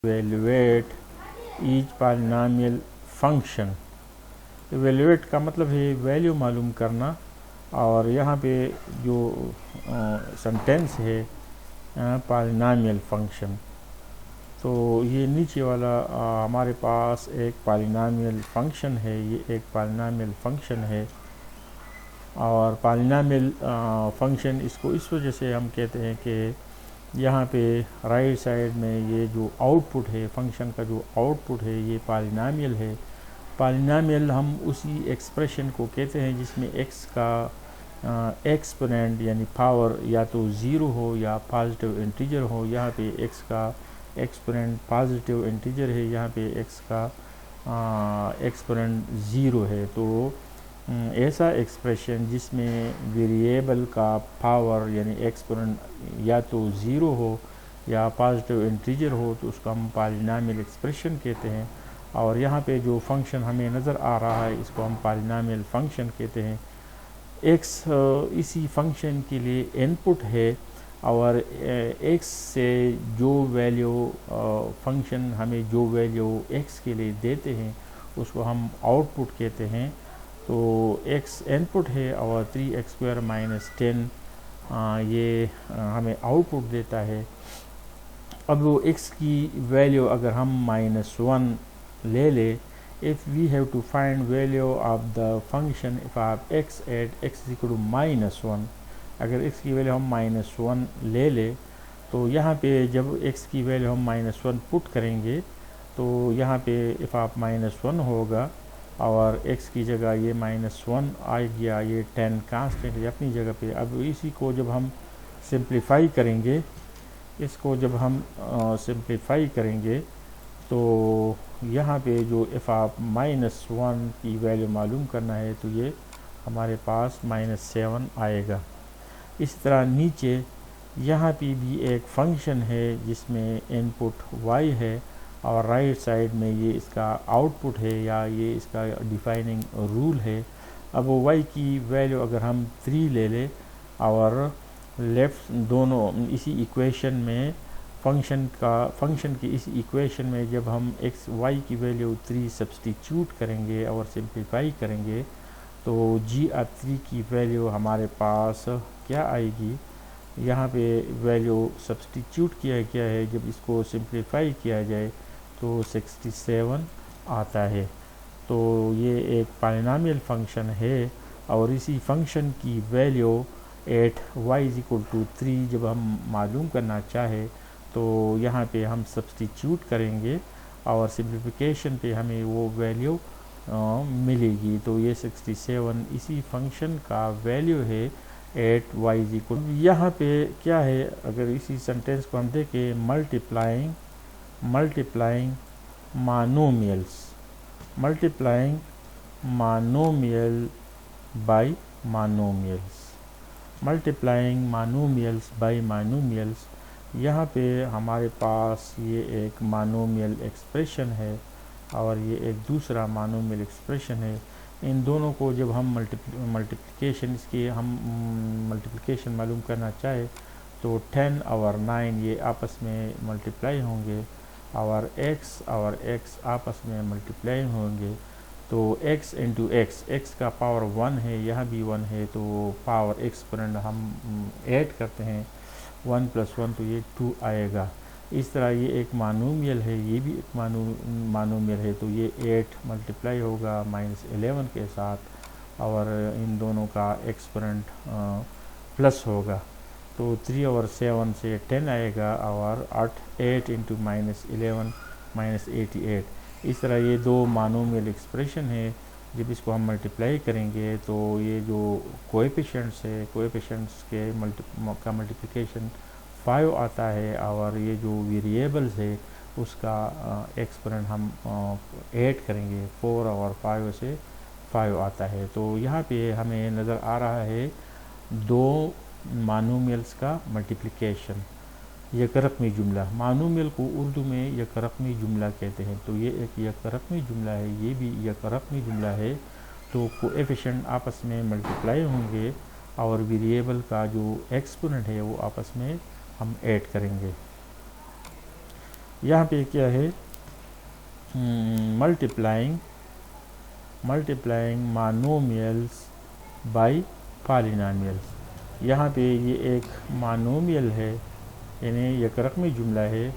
Evaluate each polynomial function. Evaluate का मतलब है वैल्यू मालूम करना, और यहाँ पे जो सेंटेंस है पॉलिनॉमियल फंक्शन, तो ये नीचे वाला हमारे पास एक पॉलिनॉमियल फंक्शन है, ये एक पॉलिनॉमियल फंक्शन है। और पॉलिनॉमियल फंक्शन इसको इस वजह से हम कहते हैं कि यहाँ पे राइट साइड में ये जो आउटपुट है, फंक्शन का जो आउटपुट है ये पॉलिनॉमियल है। पॉलिनॉमियल हम उसी एक्सप्रेशन को कहते हैं जिसमें x का एक्सपोनेंट यानी पावर या तो ज़ीरो हो या पॉजिटिव इंटीजर हो। यहाँ पे x का एक्सपोनेंट पॉजिटिव इंटीजर है, यहाँ पे x का एक्सपोनेंट ज़ीरो है। तो ऐसा एक्सप्रेशन जिसमें वेरिएबल का पावर यानी एक्सपोनेंट या तो ज़ीरो हो या पॉजिटिव इंटीजर हो, तो उसको हम पॉलिनॉमियल एक्सप्रेशन कहते हैं। और यहाँ पे जो फंक्शन हमें नज़र आ रहा है इसको हम पॉलिनॉमियल फंक्शन कहते हैं। x इसी फंक्शन के लिए इनपुट है, और x से जो वैल्यू फंक्शन हमें जो वैल्यू x के लिए देते हैं उसको हम आउटपुट कहते हैं। तो x इनपुट है और 3x² - 10 ये हमें आउटपुट देता है। अब वो x की वैल्यू अगर हम -1 ले ले, if we have to find value of the function if आप x at x equal to -1, अगर x की वैल्यू हम -1 ले ले, तो यहाँ पे जब x की वैल्यू हम -1 पुट करेंगे तो यहाँ पे if आप -1 होगा और x की जगह ये -1 आ गया, ये 10 कांस्टेंट है अपनी जगह पे। अब इसी को जब हम सिंप्लीफाई करेंगे, इसको जब हम सिंप्लीफाई करेंगे तो यहाँ पे जो इफ़ आप -1 की वैल्यू मालूम करना है तो ये हमारे पास -7 आएगा। इस तरह नीचे यहाँ पे भी एक फंक्शन है जिसमें इनपुट y है और राइट साइड में ये इसका आउटपुट है या ये इसका डिफाइनिंग रूल है। अब y की वैल्यू अगर हम 3 ले लें और लेफ्ट दोनों इसी इक्वेशन में फंक्शन की इस इक्वेशन में जब हम y की वैल्यू 3 सब्स्टिट्यूट करेंगे और सिंप्लीफाई करेंगे तो g3 की वैल्यू हमारे पास क्या आएगी। यहाँ पे वैल्यू सब्स्टिट्यूट किया गया है, जब इसको सिंप्लीफाई किया जाए तो 67 आता है। तो ये एक पॉलिनॉमियल फंक्शन है, और इसी फंक्शन की वैल्यू एट y = 3 जब हम मालूम करना चाहे तो यहाँ पे हम सब्स्टिट्यूट करेंगे और सिंप्लिफिकेशन पे हमें वो वैल्यू मिलेगी। तो ये 67 इसी फंक्शन का वैल्यू है एट y = यहाँ पे क्या है, अगर इसी सेंटेंस को हम देखें, मल्टीप्लाइंग मोनोमियल बाय मोनोमियल्स। यहाँ पे हमारे पास ये एक मोनोमियल एक्सप्रेशन है और ये एक दूसरा मोनोमियल एक्सप्रेशन है। इन दोनों को जब हम मल्टीप्लिकेशन मालूम करना चाहे तो 10 और 9 ये आपस में मल्टीप्लाई होंगे और x आपस में मल्टीप्लाई होंगे। तो x इंटू x का पावर 1 है, यहाँ भी 1 है, तो पावर एक्सपोनेंट हम ऐड करते हैं 1 + 1 तो ये 2 आएगा। इस तरह ये एक मोनोमियल है, ये भी एक मोनोमियल है। तो ये 8 मल्टीप्लाई होगा -11 के साथ और इन दोनों का एक्सपोनेंट प्लस होगा। तो 3 और 7 से 10 आएगा और 8 इंटू -11 -88। इस तरह ये दो मोनोमियल एक्सप्रेशन है। जब इसको हम मल्टीप्लाई करेंगे तो ये जो कोएफिशिएंट्स है, कोएफिशिएंट्स के मल्टीप्लिकेशन 5 आता है और ये जो वेरिएबल्स है उसका एक्सपोनेंट हम ऐड करेंगे 4 और 5 से 5 आता है। तो यहाँ पे हमें नज़र आ रहा है दो मोनोमियल्स का मल्टीप्लिकेशन। यकरकमी जुमला, मोनोमियल को उर्दू में यकरकमी जुमला कहते हैं। तो ये एक यकरकमी जुमला है, ये भी यकरकमी जुमला है। तो कोएफिशिएंट आपस में मल्टीप्लाई होंगे और वेरिएबल का जो एक्सपोनेंट है वो आपस में हम ऐड करेंगे। यहाँ पे क्या है, मल्टीप्लाइंग मोनोमियल्स बाय पॉलिनोमियल्स। यहाँ पे ये एक मोनोमियल है यानी एक रकमी जुमला है,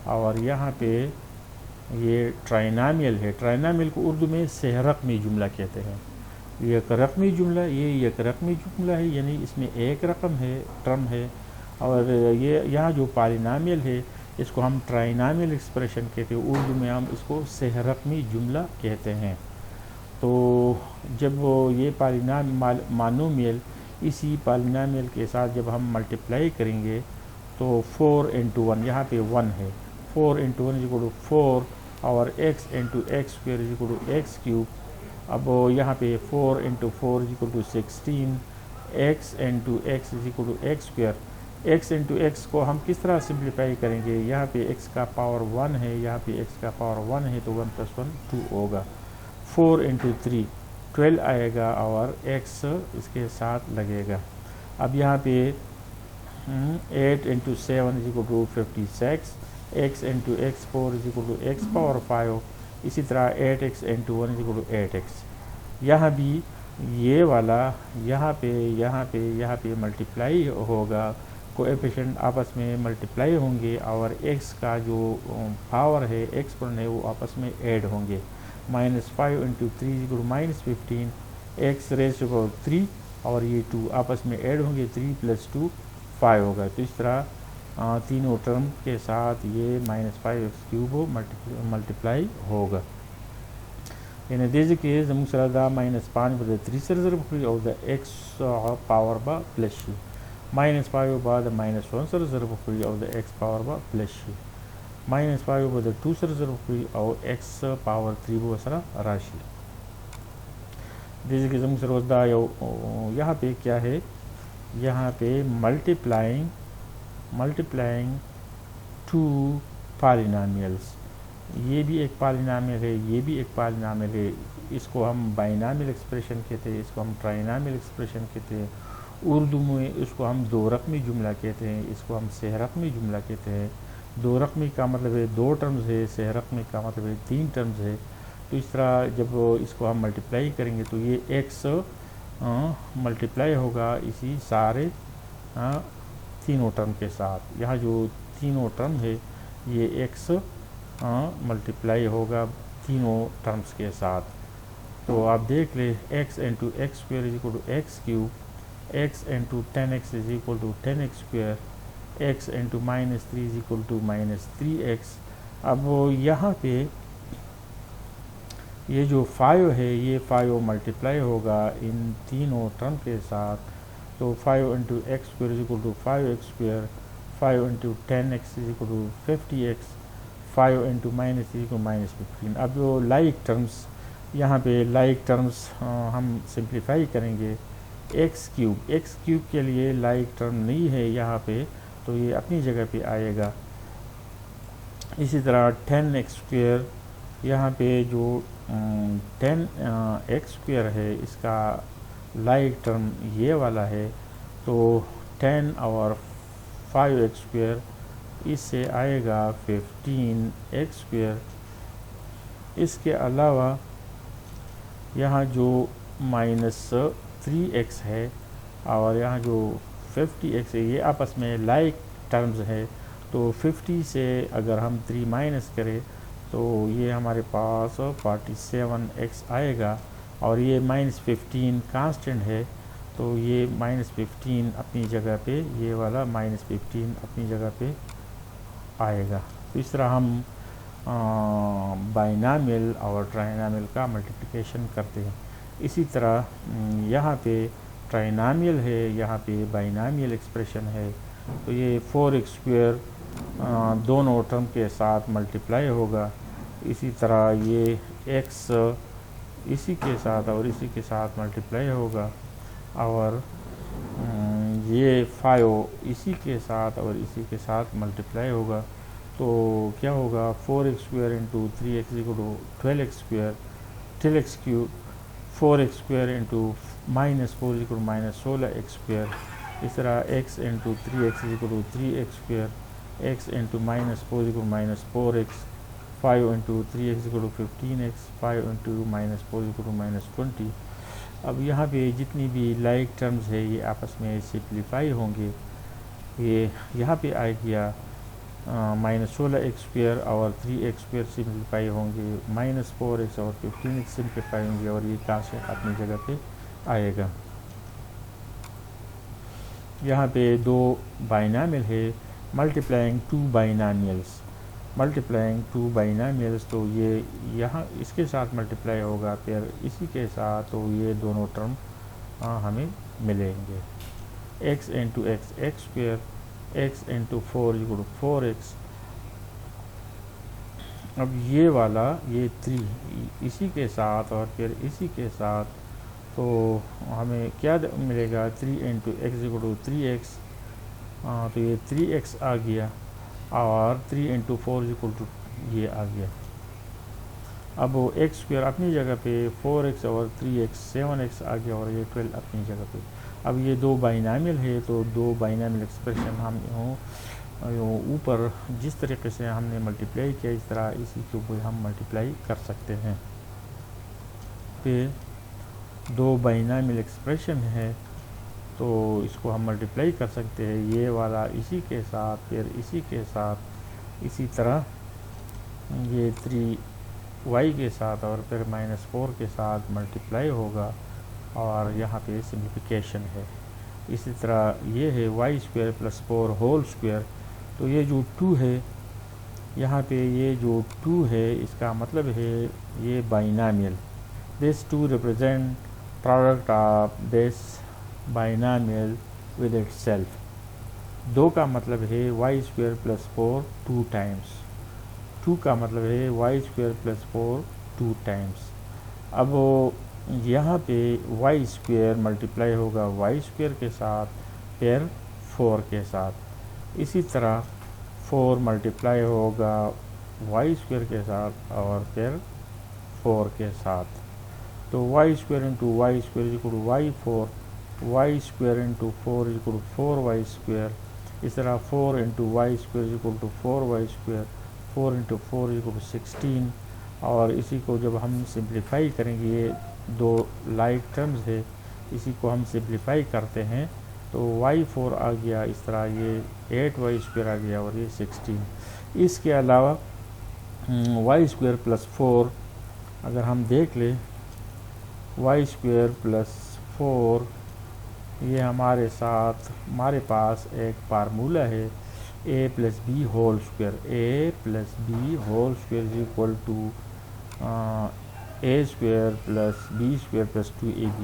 और यहाँ पे ये ट्राइनामियल है। ट्राइनामियल को उर्दू में सहरकमी जुमला कहते हैं। ये एक रकमी जुमला, ये एक रकमी जुमला है यानी इसमें एक रकम है, टर्म है। और ये यहाँ जो पॉलिनोमियल है इसको हम ट्राइनामियल एक्सप्रेशन कहते हैं, उर्दू में हम इसको सहरकमी जुमला कहते हैं। तो जब ये मोनोमियल इसी पॉलिनोमियल के साथ जब हम मल्टीप्लाई करेंगे तो 4 इंटू 1, यहाँ पे 1 है, 4 इंटू 1 इज इक्वल टू 4 और x into x square is equal to x cube. अब यहाँ पे 4 into 4 is equal to 16, x into x is equal to x square. x into x को हम किस तरह सिंप्लीफाई करेंगे, यहाँ पे x का पावर 1 है, यहाँ पे x का पावर 1 है, तो 1 + 1 2 होगा। 4 इंटू 3 12 आएगा और x इसके साथ लगेगा। अब यहाँ पे 8 into 7 is equal to 56, x into x 4 is equal to x power 5। इसी तरह 8x into 1 is equal to 8x। यहाँ भी ये वाला यहाँ पे मल्टीप्लाई होगा, कोएफिशिएंट आपस में मल्टीप्लाई होंगे और x का जो पावर है, एक्सपोनेंट है, वो आपस में ऐड होंगे। -5 into 3 is equal to -15, x raise to 3 और ये 2 आपस में ऐड होंगे, 3 + 2 5 होगा। तो इस तरह तीनों टर्म के साथ ये -5x³ मल्टीप्लाई होगा। In deze case हम सलादा -5 बदे 3 सरजरब और द x पावर बा प्लस -5 बाद -1 सरजरब और द x पावर बा प्लस -5 बदे 2 सरजरब और x पावर 3 बो सरा राशि। deze case हम सलादा यहाँ पे क्या है, यहाँ पे मल्टीप्लाइंग 2 पॉलिनोमियल्स, ये भी एक पॉलिनोमियल है, ये भी एक पॉलिनोमियल है। इसको हम बाइनोमियल एक्सप्रेशन कहते हैं, इसको हम ट्राइनोमियल एक्सप्रेशन कहते हैं। उर्दू में इसको हम दो रकमी जुमला कहते हैं, इसको हम सहरकमी जुमला कहते हैं। दो रकमी का मतलब है 2 टर्म्स है, सहरकमी का मतलब है 3 टर्म्स है। तो इस तरह जब इसको हम मल्टीप्लाई करेंगे तो ये x मल्टीप्लाई होगा इसी सारे तीनों टर्म के साथ। यहाँ जो तीनों टर्म है ये x मल्टीप्लाई होगा तीनों टर्म्स के साथ। तो आप देख ले, x into x square is equal to x cube, x into 10x is equal to 10x square, x into -3 is equal to -3x। अब यहाँ पे ये जो 5 है, ये 5 मल्टीप्लाई होगा इन तीनों टर्म के साथ। तो 5 into x square is equal to 5x square, 5 into 10x is equal to 50x, 5 into -3 को -15। अब जो लाइक टर्म्स, यहाँ पे लाइक टर्म्स हम सिंप्लीफाई करेंगे। x³ के लिए लाइक टर्म नहीं है यहाँ पे, तो ये अपनी जगह पे आएगा। इसी तरह 10x स्क्वेयर, यहाँ पे जो 10x स्क्वेयर है इसका लाइक टर्म ये वाला है, तो 10 और 5x स्क्वेयर इससे आएगा 15x स्क्वेयर। इसके अलावा यहाँ जो -3x है और यहाँ जो 50x है, ये आपस में लाइक टर्म्स है। तो 50 से अगर हम 3 माइनस करें तो ये हमारे पास 47x आएगा, और ये -15 कांस्टेंट है, तो ये -15 अपनी जगह पे, ये वाला -15 अपनी जगह पे आएगा। तो इस तरह हम बाइनोमियल और ट्राइनोमियल का मल्टीप्लिकेशन करते हैं। इसी तरह यहाँ पे ट्राइनोमियल है, यहाँ पे बाइनोमियल एक्सप्रेशन है। तो ये 4x स्क्वेयर दोनों टर्म के साथ मल्टीप्लाई होगा। इसी तरह ये x इसी के साथ और इसी के साथ मल्टीप्लाई होगा, और ये 5 इसी के साथ और इसी के साथ मल्टीप्लाई होगा। तो क्या होगा, 4x square into 3x equal to 12x square, 12x cube, 4x square into -4 equal to -16x square. इस तरह x into 3x equal to 3x square, x into minus 4 equal minus 4x, 5 into 3x equal to 15x, 5 into minus 4 equal to minus 20। अब यहाँ पे जितनी भी like terms है ये आपस में सिंप्लीफाई होंगे। ये यहाँ पे आ गया माइनस 16x स्क्वेयर और 3x स्क्वेयर सिंप्लीफाई होंगे, माइनस 4x और 15x सिंप्लीफाई होंगे और ये काश अपनी जगह पे आएगा। यहाँ पे दो बाइनामियल है, मल्टीप्लाइंग टू बाइनामियल्स, मल्टीप्लाइंग टू बाइनामियल्स, तो ये यहाँ इसके साथ मल्टीप्लाई होगा, फिर इसी के साथ, तो ये दोनों टर्म हमें मिलेंगे। x into x x square, x into 4 equal to 4x। अब ये वाला ये 3 इसी के साथ और फिर इसी के साथ, तो हमें क्या मिलेगा, 3 into x equal to 3x, तो ये 3x आ गया और 3 इंटू 4 इक्वल टू ये आ गया। अब वो एक्स स्क्वेयर अपनी जगह पे, 4x और 3x 7x आ गया और ये 12 अपनी जगह पे। अब ये दो बाइनामियल है, तो दो बाइनामियल एक्सप्रेशन हम ऊपर जिस तरीके से हमने मल्टीप्लाई किया इस तरह इसी के ऊपर हम मल्टीप्लाई कर सकते हैं। फिर दो बाइनामियल एक्सप्रेशन है तो इसको हम मल्टीप्लाई कर सकते हैं, ये वाला इसी के साथ, फिर इसी के साथ, इसी तरह ये 3y के साथ और फिर माइनस 4 के साथ मल्टीप्लाई होगा और यहाँ पे सिम्प्लिफिकेशन है। इसी तरह ये है y square plus 4 whole square, तो ये जो 2 है यहाँ पे, ये जो 2 है इसका मतलब है ये binomial, this 2 represent product of this binomial with itself. 2 का मतलब है वाई स्क्वेयर प्लस 4 2 टाइम्स, 2 का मतलब है वाई स्क्वेयर प्लस 4 2 टाइम्स। अब यहाँ पे वाई स्क्वेयर मल्टीप्लाई होगा वाई स्क्वेयर के साथ, फिर 4 के साथ, इसी तरह 4 मल्टीप्लाई होगा वाई स्क्वेयर के साथ और फिर 4 के साथ, तो y square into y square equal to y 4, y square into 4 equal to 4 y square, इस तरह 4 into y square equal to 4 y square, 4 into 4 equal to 16। और इसी को जब हम सिंप्लीफाई करेंगे, ये दो लाइक टर्म्स है, इसी को हम सिंप्लीफाई करते हैं तो y4 आ गया, इस तरह ये 8y स्क्वेयर आ गया और ये 16। इसके अलावा वाई स्क्वेयर प्लस 4 अगर हम देख लें, वाई स्क्वेयर प्लस 4 ये हमारे साथ, हमारे पास एक फार्मूला है a plus b whole square, a plus b whole square is equal to a square plus b square plus 2ab,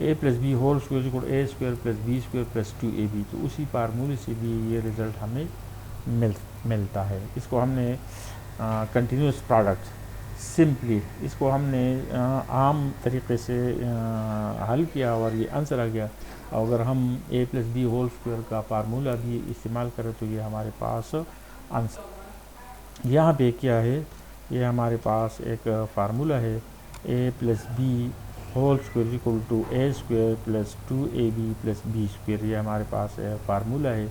a plus b whole square equal a square plus b square plus 2ab। तो उसी फार्मूले से भी ये result हमें मिलता है। इसको हमने कंटिन्यूस प्रोडक्ट सिंपली, इसको हमने आम तरीके से हल किया और ये आंसर आ गया। अगर हम a plus b whole square का फार्मूला भी इस्तेमाल करें तो ये हमारे पास आंसर। यहाँ पे क्या है, ये हमारे पास एक फार्मूला है a plus b whole square equal to a square plus 2ab plus b square, ये हमारे पास फार्मूला है।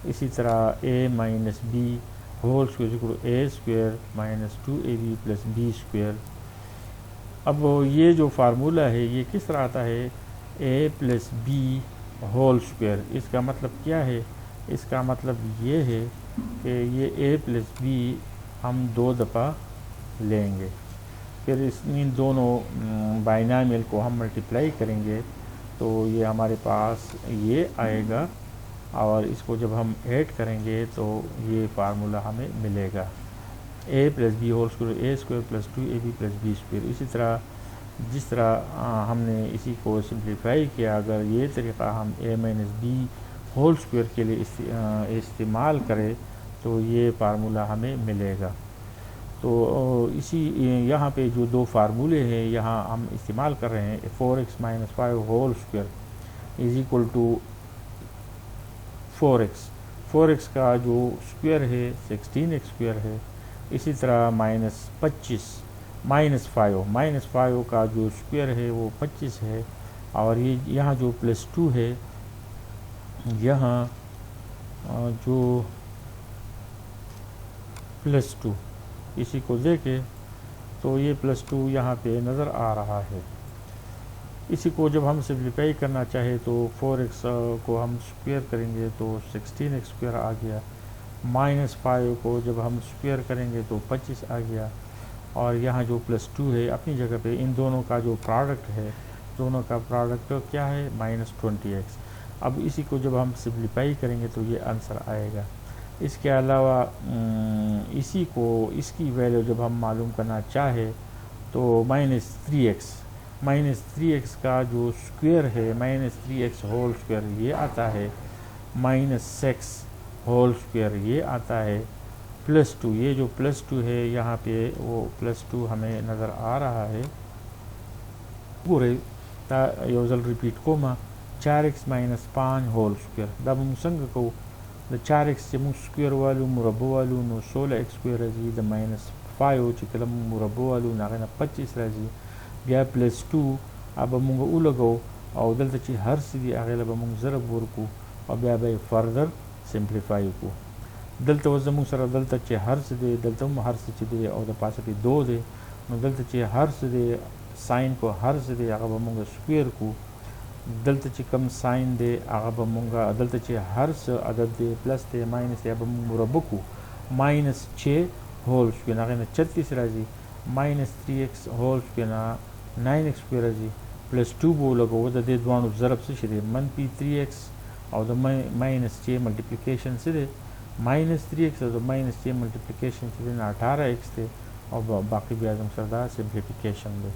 इसी तरह a minus b whole square equal to a square minus 2ab plus b square. अब ये जो फार्मूला है ये किस तरह आता है, a plus b whole square, इसका मतलब क्या है, इसका मतलब ये है कि ये a प्लस बी हम 2 दफ़ा लेंगे, फिर इन दोनों बाइनामियल को हम मल्टीप्लाई करेंगे तो ये हमारे पास ये आएगा और इसको जब हम ऐड करेंगे तो ये फार्मूला हमें मिलेगा a plus b whole square a square plus 2ab plus b square. इसी तरह जिस तरह हमने इसी को सिंप्लीफाई किया, अगर ये तरीक़ा हम a minus b whole square के लिए इस्तेमाल करें तो ये फार्मूला हमें मिलेगा। तो इसी यहाँ पे जो दो फार्मूले हैं यहाँ हम इस्तेमाल कर रहे हैं, 4x minus 5 whole square is equal to 4x का जो स्क्वायर है 16x स्क्वायर है। इसी तरह माइनस 25 माइनस 5 का जो स्क्वायर है वो 25 है, और ये यहाँ जो प्लस 2 है, यहाँ जो +2 इसी को देखें तो ये +2 यहाँ पे नज़र आ रहा है। इसी को जब हम सिम्प्लीफाई करना चाहे तो 4x को हम स्क्वायर करेंगे तो 16x² आ गया, -5 को जब हम स्क्वायर करेंगे तो 25 आ गया, और यहाँ जो +2 है अपनी जगह पे, इन दोनों का जो प्रोडक्ट है, दोनों का प्रोडक्ट क्या है, -20x। अब इसी को जब हम सिम्प्लीफाई करेंगे तो ये आंसर आएगा। इसके अलावा इसकी वैल्यू जब हम मालूम करना चाहे तो -3x का जो स्क्वायर है, -3x होल स्क्वायर ये आता है, -6 होल स्क्वायर ये आता है, +2 ये जो +2 है यहाँ पे वो +2 हमें नज़र आ रहा है पूरे योजल रिपीट को 4x - 5 होल स्क्वायर दा मुंग को 4x मुंग स्क्वायर वालू मुरब्बो वालू नो 16x² राजी द -5 चिकल मुरब्बो वालू ना 25 राजी बिया +2 अब मुंग उलगो और दलता ची हर सीधी अगले मुंग ज़रब वर्कू और बिया बाई फर्दर सिंप्लीफाई को दलता वजमू सर दलता ची हर सीधे दलता हर से दे और द पास की 2 दे नो दलता ची हर सीधे साइन को हर सीधे अगले मुंग स्क्वायर को दलता ची कम साइन दे अगले मुंग दलता ची हर से अदद दे प्लस दे माइनस दे अब मुरब्बो को -6 होल स्क्वायर ना 36 राजी -3x होल स्क्वायर ना 9x² राजी +2 बोलो को वो दे दोनों ज़रब से शरीर -3x और द -6 मल्टीप्लिकेशन से दे -3x और -6 मल्टीप्लिकेशन से 18x थे और बाकी भी आजम सरदा सिम्प्लीफिकेशन दे।